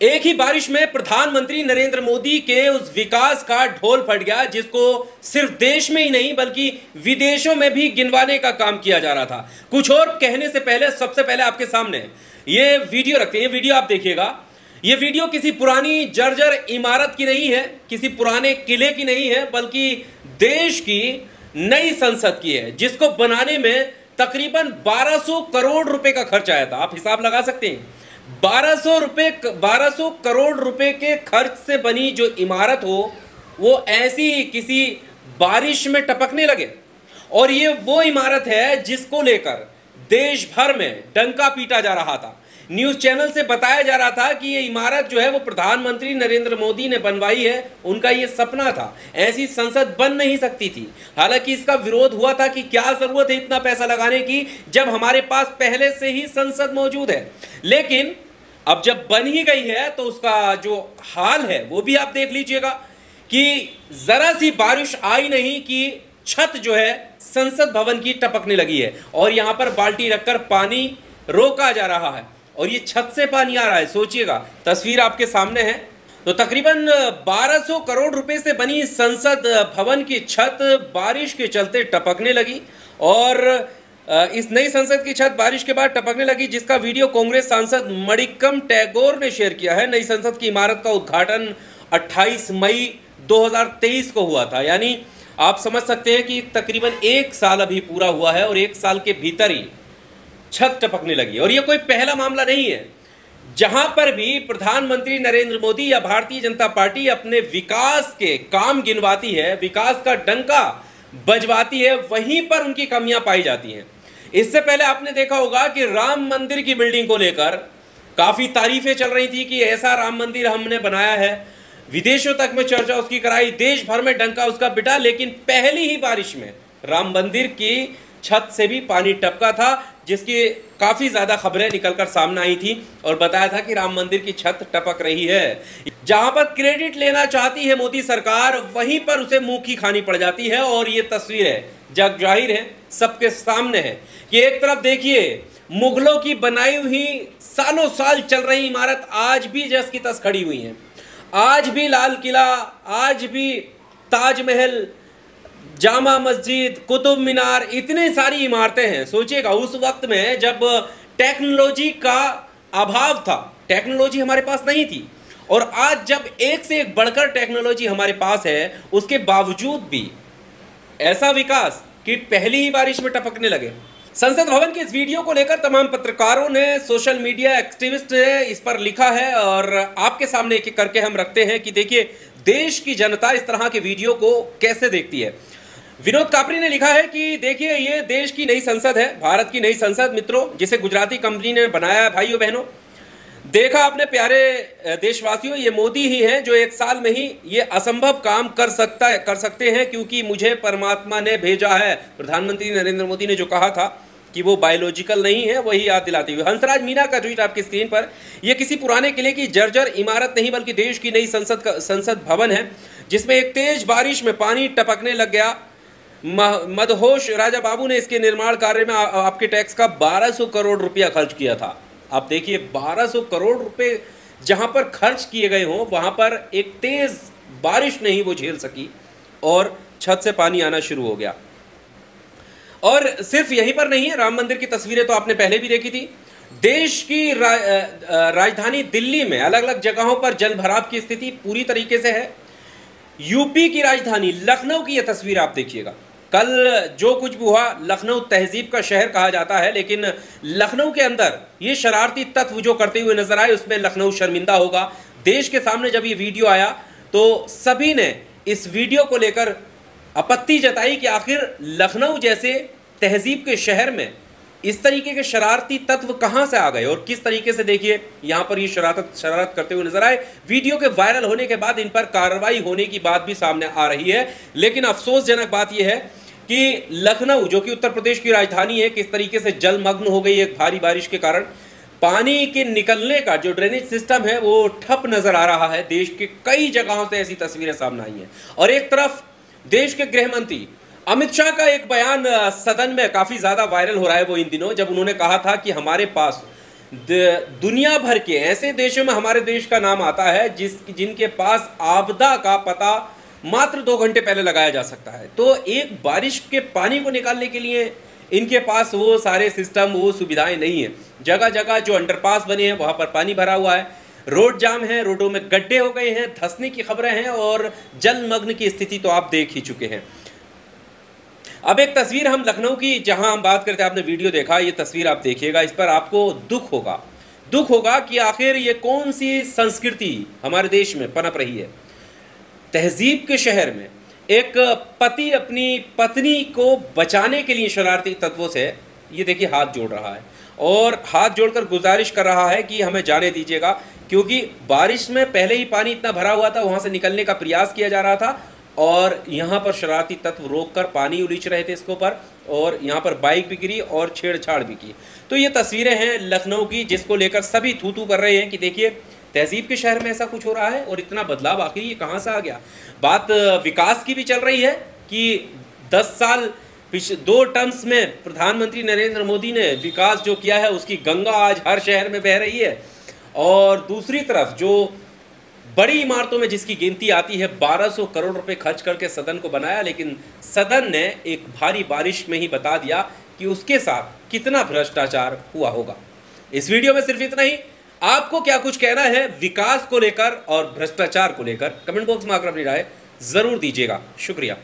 एक ही बारिश में प्रधानमंत्री नरेंद्र मोदी के उस विकास का ढोल फट गया जिसको सिर्फ देश में ही नहीं बल्कि विदेशों में भी गिनवाने का काम किया जा रहा था। कुछ और कहने से पहले सबसे पहले आपके सामने ये वीडियो रखते हैं। ये वीडियो आप देखिएगा। ये वीडियो किसी पुरानी जर्जर इमारत की नहीं है, किसी पुराने किले की नहीं है, बल्कि देश की नई संसद की है, जिसको बनाने में तकरीबन 1200 करोड़ रुपए का खर्च आया था। आप हिसाब लगा सकते हैं, 1200 करोड़ रुपए के खर्च से बनी जो इमारत हो वो ऐसी किसी बारिश में टपकने लगे। और ये वो इमारत है जिसको लेकर देश भर में डंका पीटा जा रहा था। न्यूज़ चैनल से बताया जा रहा था कि ये इमारत जो है वो प्रधानमंत्री नरेंद्र मोदी ने बनवाई है, उनका ये सपना था, ऐसी संसद बन नहीं सकती थी। हालांकि इसका विरोध हुआ था कि क्या जरूरत है इतना पैसा लगाने की जब हमारे पास पहले से ही संसद मौजूद है। लेकिन अब जब बन ही गई है तो उसका जो हाल है वो भी आप देख लीजिएगा कि जरा सी बारिश आई नहीं कि छत जो है संसद भवन की टपकने लगी है और यहां पर बाल्टी रखकर पानी रोका जा रहा है और ये छत से पानी आ रहा है। सोचिएगा, तस्वीर आपके सामने है। तो तकरीबन 1200 करोड़ रुपए से बनी संसद भवन की छत बारिश के चलते टपकने लगी और इस नई संसद की छत बारिश के बाद टपकने लगी, जिसका वीडियो कांग्रेस सांसद मणिक्कम टैगोर ने शेयर किया है। नई संसद की इमारत का उद्घाटन 28 मई 2023 को हुआ था। यानी आप समझ सकते हैं कि तकरीबन एक साल अभी पूरा हुआ है और एक साल के भीतर ही छत टपकने लगी। और यह कोई पहला मामला नहीं है। जहां पर भी प्रधानमंत्री नरेंद्र मोदी या भारतीय जनता पार्टी अपने विकास के काम गिनवाती है, विकास का डंका बजवाती है, वहीं पर उनकी कमियां पाई जाती हैं। इससे पहले आपने देखा होगा कि राम मंदिर की बिल्डिंग को लेकर काफी तारीफें चल रही थी कि ऐसा राम मंदिर हमने बनाया है, विदेशों तक में चर्चा उसकी कराई, देश भर में डंका उसका पिटा। लेकिन पहली ही बारिश में राम मंदिर की छत से भी पानी टपका था, जिसकी काफी ज्यादा खबरें निकलकर सामने आई थी और बताया था कि राम मंदिर की छत टपक रही है। जहां पर क्रेडिट लेना चाहती है मोदी सरकार, वहीं पर उसे मुंह की खानी पड़ जाती है। और ये तस्वीर है, जग जाहिर है, सबके सामने है कि एक तरफ देखिए मुगलों की बनाई हुई सालों साल चल रही इमारत आज भी जस की तस खड़ी हुई है। आज भी लाल किला, आज भी ताजमहल, जामा मस्जिद, कुतुब मीनार, इतनी सारी इमारतें हैं। सोचिएगा उस वक्त में जब टेक्नोलॉजी का अभाव था, टेक्नोलॉजी हमारे पास नहीं थी, और आज जब एक से एक बढ़कर टेक्नोलॉजी हमारे पास है, उसके बावजूद भी ऐसा विकास कि पहली ही बारिश में टपकने लगे। संसद भवन के इस वीडियो को लेकर तमाम पत्रकारों ने, सोशल मीडिया एक्टिविस्ट ने इस पर लिखा है और आपके सामने एक एक करके हम रखते हैं कि देखिए देश की जनता इस तरह के वीडियो को कैसे देखती है। विनोद कापरी ने लिखा है कि देखिए ये देश की नई संसद है, भारत की नई संसद मित्रों, जिसे गुजराती कंपनी ने बनाया है। भाइयों बहनों, देखा आपने प्यारे देशवासियों, ये मोदी ही हैं जो एक साल में ही ये असंभव काम कर सकते हैं, क्योंकि मुझे परमात्मा ने भेजा है। प्रधानमंत्री नरेंद्र मोदी ने जो कहा था कि वो बायोलॉजिकल नहीं है, वही याद दिलाते हुए हंसराज मीना का ट्वीट आपकी स्क्रीन पर। यह किसी पुराने किले की जर्जर इमारत नहीं बल्कि देश की नई संसद भवन है, जिसमें एक तेज बारिश में पानी टपकने लग गया। मदहोश राजा बाबू ने इसके निर्माण कार्य में आपके टैक्स का 1200 करोड़ रुपया खर्च किया था। आप देखिए 1200 करोड़ रुपए जहां पर खर्च किए गए हों, वहां पर एक तेज बारिश नहीं वो झेल सकी और छत से पानी आना शुरू हो गया। और सिर्फ यहीं पर नहीं है, राम मंदिर की तस्वीरें तो आपने पहले भी देखी थी। देश की राजधानी दिल्ली में अलग अलग जगहों पर जल भराव की स्थिति पूरी तरीके से है। यूपी की राजधानी लखनऊ की यह तस्वीर आप देखिएगा। कल जो कुछ भी हुआ, लखनऊ तहजीब का शहर कहा जाता है, लेकिन लखनऊ के अंदर ये शरारती तत्व जो करते हुए नजर आए, उसमें लखनऊ शर्मिंदा होगा। देश के सामने जब ये वीडियो आया तो सभी ने इस वीडियो को लेकर आपत्ति जताई कि आखिर लखनऊ जैसे तहजीब के शहर में इस तरीके के शरारती तत्व कहां से आ गए और किस तरीके से देखिए यहां पर ये शरारत करते हुए नजर आए। वीडियो के वायरल होने के बाद इन पर कार्रवाई होने की बात भी सामने आ रही है। लेकिन अफसोसजनक बात यह है कि लखनऊ जो कि उत्तर प्रदेश की राजधानी है, किस तरीके से जलमग्न हो गई एक भारी बारिश के कारण। पानी के निकलने का जो ड्रेनेज सिस्टम है वो ठप नजर आ रहा है। देश के कई जगहों से ऐसी तस्वीरें सामने आई हैं। और एक तरफ देश के गृह मंत्री अमित शाह का एक बयान सदन में काफी ज्यादा वायरल हो रहा है वो इन दिनों, जब उन्होंने कहा था कि हमारे पास दुनिया भर के ऐसे देशों में हमारे देश का नाम आता है जिनके पास आपदा का पता मात्र 2 घंटे पहले लगाया जा सकता है। तो एक बारिश के पानी को निकालने के लिए इनके पास वो सारे सिस्टम, वो सुविधाएं नहीं है। जगह जगह जो अंडरपास बने हैं वहाँ पर पानी भरा हुआ है, रोड जाम है, रोडों में गड्ढे हो गए हैं, धंसने की खबरें हैं और जलमग्न की स्थिति तो आप देख ही चुके हैं। अब एक तस्वीर हम लखनऊ की जहां हम बात करते हैं, आपने वीडियो देखा, ये तस्वीर आप देखिएगा, इस पर आपको दुख होगा कि आखिर ये कौन सी संस्कृति हमारे देश में पनप रही है। तहजीब के शहर में एक पति अपनी पत्नी को बचाने के लिए शरारती तत्वों से ये देखिए हाथ जोड़ रहा है और हाथ जोड़कर गुजारिश कर रहा है कि हमें जाने दीजिएगा, क्योंकि बारिश में पहले ही पानी इतना भरा हुआ था, वहाँ से निकलने का प्रयास किया जा रहा था और यहाँ पर शरारती तत्व रोककर पानी उलीच रहे थे इसके ऊपर और यहाँ पर बाइक भी गिरी और छेड़छाड़ भी की। तो ये तस्वीरें हैं लखनऊ की, जिसको लेकर सभी थू थू कर रहे हैं कि देखिए तहजीब के शहर में ऐसा कुछ हो रहा है और इतना बदलाव आखिर ये कहाँ से आ गया। बात विकास की भी चल रही है कि 10 साल 2 टर्म्स में प्रधानमंत्री नरेंद्र मोदी ने विकास जो किया है उसकी गंगा आज हर शहर में बह रही है और दूसरी तरफ जो बड़ी इमारतों में जिसकी गिनती आती है 1200 करोड़ रुपए खर्च करके सदन को बनाया, लेकिन सदन ने एक भारी बारिश में ही बता दिया कि उसके साथ कितना भ्रष्टाचार हुआ होगा। इस वीडियो में सिर्फ इतना ही। आपको क्या कुछ कहना है विकास को लेकर और भ्रष्टाचार को लेकर, कमेंट बॉक्स में आकर अपनी राय जरूर दीजिएगा। शुक्रिया।